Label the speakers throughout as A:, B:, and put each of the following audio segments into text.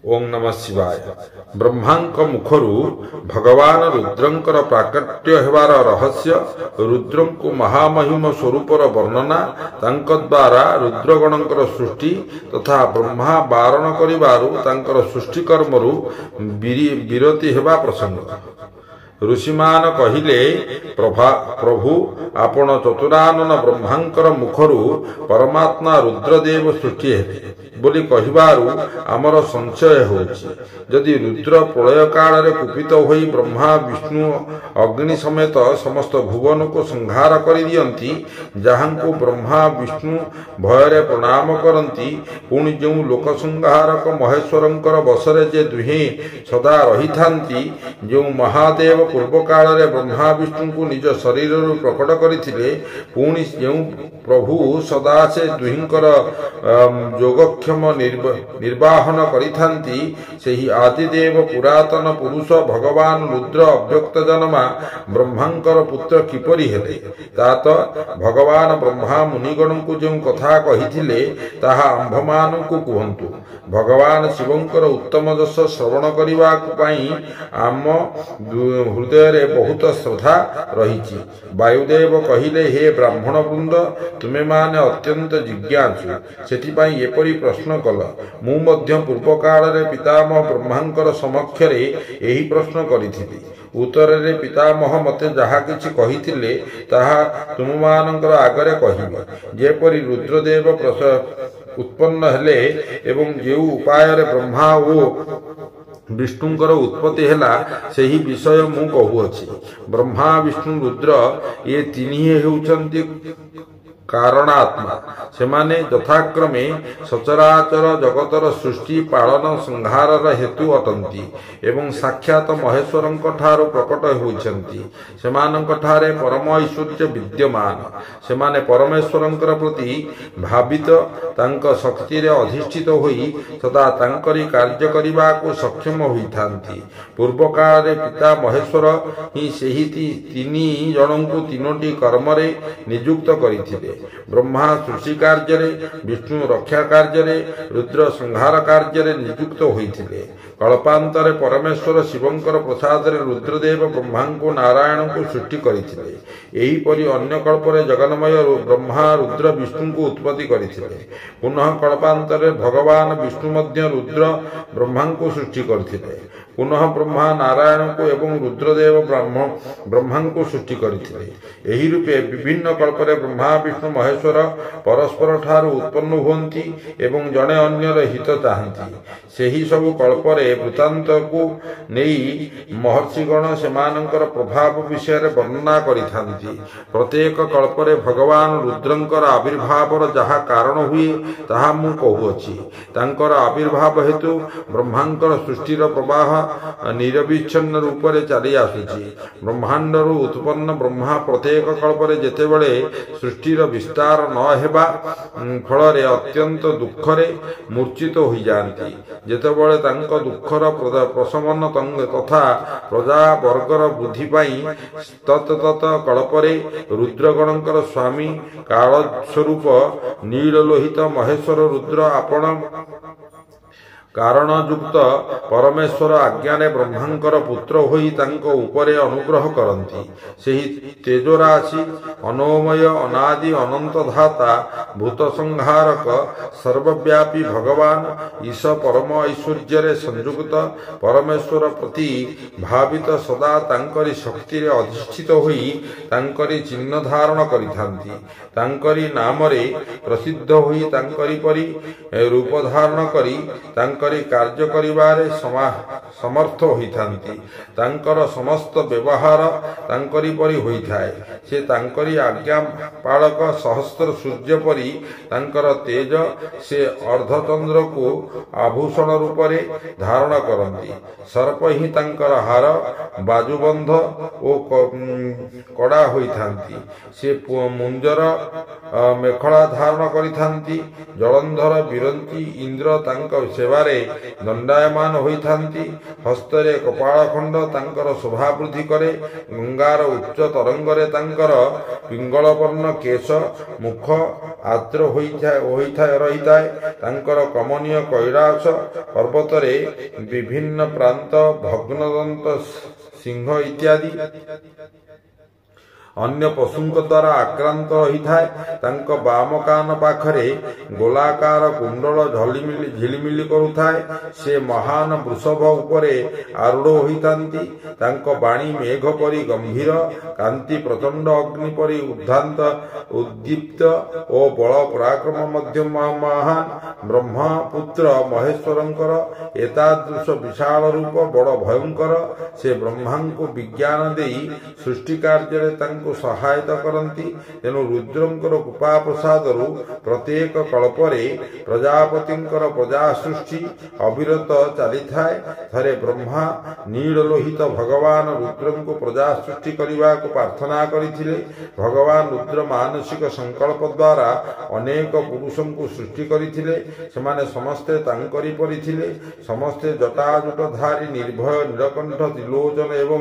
A: ओं नमः शिवाय। ब्रह्मांक मुखरु भगवान रुद्रंकर प्राकट्य हेबार रहस्य, रुद्रंकु महामहिम स्वरूपर वर्णना, तांक द्वारा रुद्रगणंकर सृष्टि तथा ब्रह्मा बारण करिबारु तांकर सृष्टि कर्मरु विरति हेबा प्रसंग। ऋषिमान कहिले, प्रभु आपण चतुरानन ब्रह्मांकर मुखरु परमात्मा रुद्रदेव सृष्टि हेबे बोली कहिबारु आमर संशय होछि। यदि रुद्र प्रलय काल रे कुपित होई ब्रह्मा विष्णु अग्नि समेत समस्त भुवन को संहार करि दियंती, जहांको ब्रह्मा विष्णु भयरे प्रणाम करंती, पुणी जो लोक संहारक महेश्वरंकर बसरे जे दुहे सदा रही थांती, जो महादेव पूर्व काल रे ब्रह्मा विष्णु को निज शरीर प्रकट करथिले, पुणी जो प्रभु सदा से दुहिंकर योगक्षम निर्वाहन करिथांती, सेही आदिदेव पुरातन पुरुष भगवान रुद्र अव्यक्त जन्मा ब्रह्मांकर पुत्र किपरि हेले? तात भगवान ब्रह्मा मुनिगण को जो कथा कहिथिले ताहा आंभमान को कुहंतु। भगवान शिवंकर उत्तम जस श्रवण करिबा पई आम हृदय रे बहुत श्रद्धा रहिछि। वायुदेव कहिले, हे ब्राह्मण वृंद, तुमे माने अत्यंत जिज्ञासु, सेति पई एपरि प्रश्न कल। मु मध्य पूर्व काल रे पितामह ब्रह्मांकर समक्ष रे एही प्रश्न करिथिली। उत्तर रे पितामह मते जहा किछि कहिथिले ताहा तुममानंकर आगरे कहिबि। जेपरि रुद्रदेव उत्पन्न हेले एवं जेउ उपाय रे ब्रह्मा ओ विष्णुंकर उत्पत्ति हेला, सेही विषय मु कहुअछि। ब्रह्मा विष्णु रुद्र ये तिनिहे हेउचंती कारणात्मा। सेमाने यथाक्रमे सचराचर जगतर सृष्टि पालन संहारर हेतु अटंती एवं साक्षात महेश्वरंक ठारो प्रकट होइछंती। सेमानंक ठारे परम ऐश्वर्य विद्यमान। सेमाने परमेश्वरंकर प्रति भावित तांक शक्ति रे अधिष्ठित होई सदा तांकरी कार्य करिबा को सक्षम होइथांती। पूर्व काल रे पिता महेश्वर ही सेही तिनि जनंकु तिनोटी कर्म रे नियुक्त करिथिले। ब्रह्मा सृष्टि कार्य रे, विष्णु रक्षा कार्य रे, रुद्र संहार कार्य रे नियुक्त होइथिले। कल्पांतरे परमेश्वर शिवंकर प्रसाद रे रुद्रदेव ब्रह्मा को नारायण को सृष्टि करिथिले। एही परि अन्य कल्परे जगन्मय ब्रह्मा रुद्र विष्णु को उत्पत्ति करिथिले। पुनः कल्पांतरे भगवान विष्णु मध्य रुद्र ब्रह्मा को सृष्टि करथिले। पुनः ब्रह्मा नारायण को एवं रुद्रदेव ब्रह्मा को सृष्टि करथिले। एही रूपे विभिन्न कल्परे ब्रह्मा विष्णु महेश्वर परस्पर ठारू उत्पन्न हुअंती एवं जने अन्यर हित चाहंती। सेही सबु कल्परे वृत्तांत को नेई महर्षिगण सेमानंकर प्रभाव विषय रे वर्णना करिथांती। प्रत्येक कल्परे भगवान रुद्रंकर आविर्भावर जहा कारण हुए ताहा मु कहुअछि। तांकर आविर्भाव हेतु ब्रह्मांकर सृष्टिर प्रवाह निरविच्छिन्न रूप रे चली आसुछि। ब्रह्मांडरु उत्पन्न ब्रह्मा प्रत्येक कल्परे जेतेबेले सृष्टिर विस्तार न हेबा फल अत्यंत दुख रे मूर्छित होई जांती। जेतेबेले तांक दुखर प्रशमन तथा प्रजा वर्गर बुद्धि पाई तत कल्परे रुद्रगणंकर स्वामी काल स्वरूप नीललोहित महेश्वर रुद्र आपण कारण युक्त परमेश्वर आज्ञाने ब्रह्मांकर पुत्र होई तांको उपरे अनुग्रह करंती। सेही तेजराशि अनोमय अनादि अनंत धाता भूत संहारक सर्वव्यापी भगवान ईश परम ऐश्वर्य रे संयुक्त परमेश्वर प्रति भावित सदा तांकरी शक्ति रे अधिष्ठित होई तांकरी चिन्ह धारण करिथांती। तांकरी नाम रे प्रसिद्ध होई तांकरी परि रूप धारण करी तांकरी कार्य करिबारे समर्थ होइथांती। तांकर समस्त व्यवहार तांकरी परि होइथाय। से तांकरी आज्ञा पालक सहस्त्र सूर्य परि तांकर तेज से अर्धचंद्र को आभूषण रूप रे धारण करंती। सर्प ही तांकर हार बाजुबंध ओ कड़ा होइथांती। से मुंजर मेखला धारण करिथांती। जलंधर बिरंती इंद्र तांक सेवारे दंडायमान होइथांती। हस्तरे कपाल खंड तांकर शोभा वृद्धि करे। गंगार उच्च तरंगरे तांक ପିଙ୍ଗଳ ବର୍ଣ୍ଣ କେଶ, ମୁଖ ଆର୍ଦ୍ର ରହିଥାଏ। ତାଙ୍କର କମନୀୟ କୈଳାସ ପର୍ବତରେ ବିଭିନ୍ନ ପ୍ରାନ୍ତ, ଭଗ୍ନଦନ୍ତ ସିଂହ ଇତ୍ୟାଦି ଅନ୍ୟ ପଶୁଙ୍କ ଦ୍ୱାରା ଆକ୍ରାନ୍ତ ରହିଥାଏ। ତାଙ୍କ ବାମ କାନ ପାଖରେ ଗୋଲାକାର କୁଣ୍ଡଳ ଝିଲିମିଲି କରୁଥାଏ। ସେ ମହାନ ବୃଷଭ ଉପରେ ଆରୂଢ଼ ହୋଇଥାନ୍ତି। ତାଙ୍କ ବାଣୀ ମେଘ ପରି ଗମ୍ଭୀର, କାନ୍ତି ପ୍ରଚଣ୍ଡ ଅଗ୍ନି ପରି ଉଦ୍ଦୀପ୍ତ ଓ ବଳ ପରାକ୍ରମ ମଧ୍ୟ ମହାନ। ବ୍ରହ୍ମପୁତ୍ର ମହେଶ୍ୱରଙ୍କର ଏତାଦୃଶ ବିଶାଳ ରୂପ ବଡ଼ ଭୟଙ୍କର। ସେ ବ୍ରହ୍ମାଙ୍କୁ ବିଜ୍ଞାନ ଦେଇ ସୃଷ୍ଟି କାର୍ଯ୍ୟରେ ତାଙ୍କୁ ସହାୟତା କରନ୍ତି। ତେଣୁ ରୁଦ୍ରଙ୍କର କୃପା ପ୍ରସାଦରୁ ପ୍ରତ୍ୟେକ କଳ୍ପରେ ପ୍ରଜାପତିଙ୍କର ପ୍ରଜା ସୃଷ୍ଟି ଅବିରତ ଚାଲିଥାଏ। ଥରେ ବ୍ରହ୍ମା ନୀଳଲୋହିତ ଭଗବାନ ରୁଦ୍ରଙ୍କୁ ପ୍ରଜା ସୃଷ୍ଟି କରିବାକୁ ପ୍ରାର୍ଥନା କରିଥିଲେ। ଭଗବାନ ରୁଦ୍ର ମାନସିକ ସଂକଳ୍ପ ଦ୍ୱାରା ଅନେକ ପୁରୁଷଙ୍କୁ ସୃଷ୍ଟି କରିଥିଲେ। ସେମାନେ ସମସ୍ତେ ତାଙ୍କରି ପରି ଥିଲେ। ସମସ୍ତେ ଜଟାଜୁଟଧାରୀ, ନିର୍ଭୟ, ନୀଳକଣ୍ଠ, ତ୍ରିଲୋଚନ ଏବଂ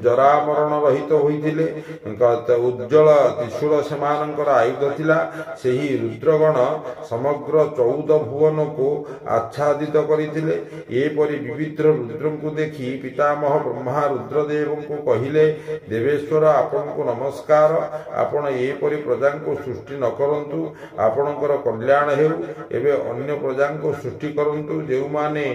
A: ଜରାମରଣ ରହିତ ହୋଇଥିଲେ। ଉଜ୍ଜ୍ୱଳ ତ୍ରିଶୂଳ ସେମାନଙ୍କର ଆୟୁଧ ଥିଲା। ସେହି ରୁଦ୍ରଗଣ ସମଗ୍ର 14 ଭୁବନକୁ ଆଚ୍ଛାଦିତ କରିଥିଲେ। ଏପରି ବିବିଧ ରୁଦ୍ରଙ୍କୁ ଦେଖି ପିତାମହ ବ୍ରହ୍ମା ରୁଦ୍ରଦେବଙ୍କୁ କହିଲେ, ଦେବେଶ୍ୱର, ଆପଣଙ୍କୁ ନମସ୍କାର। ଆପଣ ଏପରି ପ୍ରଜାଙ୍କୁ ସୃଷ୍ଟି ନ କରନ୍ତୁ। ଆପଣଙ୍କର କଲ୍ୟାଣ ହେଉ। ଏବେ ଅନ୍ୟ ପ୍ରଜାଙ୍କୁ ସୃଷ୍ଟି କରନ୍ତୁ, ଯେଉଁମାନେ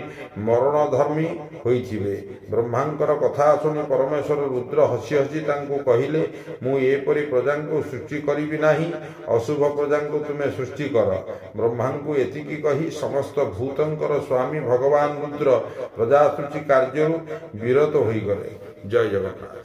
A: ମରଣଧର୍ମୀ ହୋଇଥିବେ। ବ୍ରହ୍ମାଙ୍କର କଥା ଶୁଣି ପରମେଶ୍ୱର ରୁଦ୍ର ହସି ହସି ତାଙ୍କୁ କହିଲେ, ମୁଁ ଏପରି ପ୍ରଜାଙ୍କୁ ସୃଷ୍ଟି କରିବି ନାହିଁ। ଅଶୁଭ ପ୍ରଜାଙ୍କୁ ତୁମେ ସୃଷ୍ଟି କର। ବ୍ରହ୍ମାଙ୍କୁ ଏତିକି କହି ସମସ୍ତ ଭୂତଙ୍କର ସ୍ୱାମୀ ଭଗବାନ ରୁଦ୍ର ପ୍ରଜା ସୃଷ୍ଟି କାର୍ଯ୍ୟରୁ ବିରତ ହୋଇଗଲେ। ଜୟ ଜଗନ୍ନାଥ।